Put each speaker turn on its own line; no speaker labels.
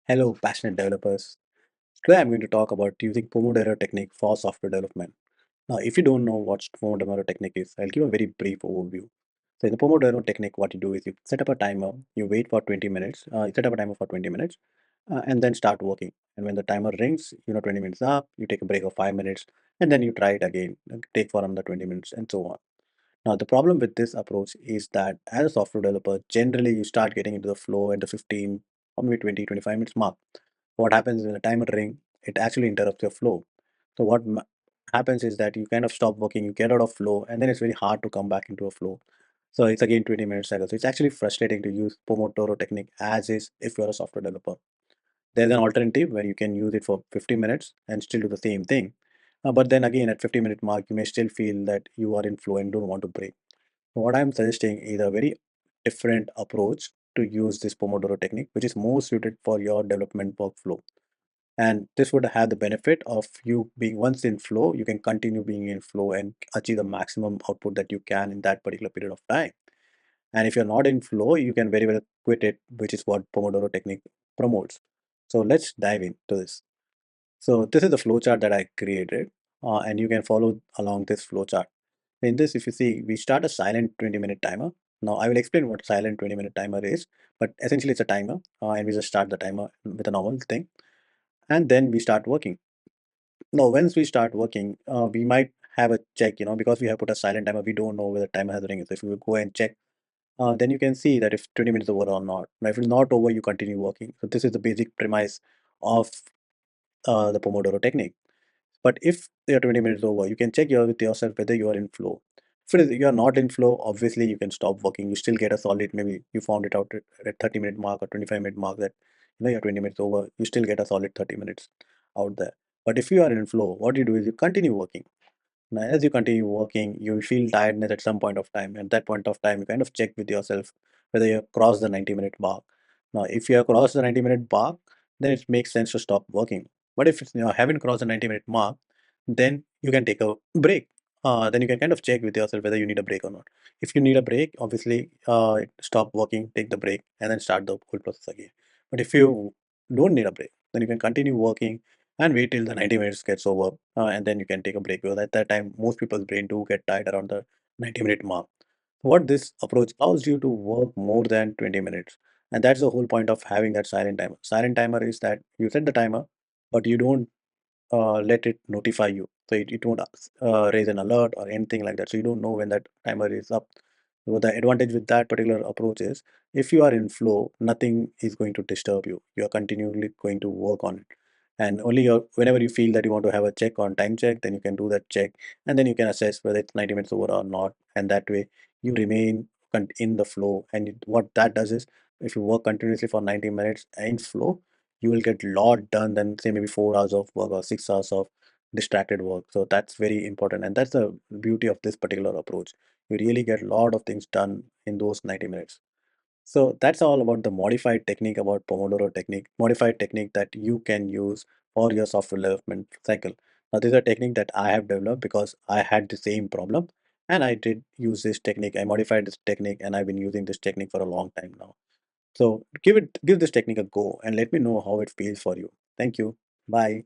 Hello, passionate developers. Today I'm going to talk about using Pomodoro technique for software development. Now, if you don't know what Pomodoro technique is, I'll give a very brief overview. So in the Pomodoro technique, what you do is you set up a timer, you wait for 20 minutes, you set up a timer for 20 minutes, and then start working. And when the timer rings, 20 minutes up, you take a break of 5 minutes, and then you try it again, take for another 20 minutes, and so on. Now, the problem with this approach is that as a software developer, generally you start getting into the flow at the 15 or maybe 20, 25 minutes mark. What happens when the timer ring, it actually interrupts your flow. So happens is that you kind of stop working, you get out of flow, and then it's very hard to come back into a flow. So it's again 20 minutes cycle. So it's actually frustrating to use Pomodoro technique as is if you're a software developer. There's an alternative where you can use it for 50 minutes and still do the same thing. But then again, at 50-minute mark, you may still feel that you are in flow and don't want to break. What I'm suggesting is a very different approach to use this Pomodoro technique, which is more suited for your development workflow. And this would have the benefit of you being once in flow, you can continue being in flow and achieve the maximum output that you can in that particular period of time. And if you're not in flow, you can very well quit it, which is what Pomodoro technique promotes. So let's dive into this. So this is the flowchart that I created, and you can follow along this flowchart. In this, if you see, we start a silent 20-minute timer. Now I will explain what silent 20-minute timer is, but essentially it's a timer, and we just start the timer with a normal thing, and then we start working. Now, once we start working, we might have a check, because we have put a silent timer, we don't know whether timer has ring. So if you go and check, then you can see that if 20 minutes over or not. Now, if it's not over, you continue working. So this is the basic premise of the Pomodoro technique. But if you're 20 minutes over, you can check with yourself whether you are in flow. If you are not in flow, obviously you can stop working. You still get a solid, maybe you found it out at 30-minute mark or 25-minute mark that you're 20 minutes over, you still get a solid 30 minutes out there. But if you are in flow, what you do is you continue working. Now, as you continue working, you feel tiredness at some point of time. At that point of time, you kind of check with yourself whether you have crossed the 90-minute mark. Now, if you have crossed the 90-minute mark, then it makes sense to stop working. But if you haven't crossed the 90-minute mark, then you can take a break. Then you can kind of check with yourself whether you need a break or not. If you need a break, obviously stop working, take the break, and then start the whole process again. But if you don't need a break, then you can continue working and wait till the 90 minutes gets over, and then you can take a break, because at that time most people's brain do get tired around the 90-minute mark. What this approach allows you to work more than 20 minutes, and that's the whole point of having that silent timer is that you set the timer, but you don't let it notify you. So it won't raise an alert or anything like that. So you don't know when that timer is up. So the advantage with that particular approach is if you are in flow, nothing is going to disturb you. You are continually going to work on it. And only whenever you feel that you want to have a check on time check, then you can do that check. And then you can assess whether it's 90 minutes over or not. And that way you remain in the flow. And what that does is if you work continuously for 90 minutes in flow, you will get a lot done than say maybe 4 hours of work or 6 hours of distracted work. So that's very important, and that's the beauty of this particular approach. You really get a lot of things done in those 90 minutes. So that's all about the modified technique, about Pomodoro technique, modified technique that you can use for your software development cycle. Now this is a technique that I have developed because I had the same problem, and I did use this technique. I modified this technique, and I've been using this technique for a long time now. So give this technique a go and let me know how it feels for you. Thank you. Bye.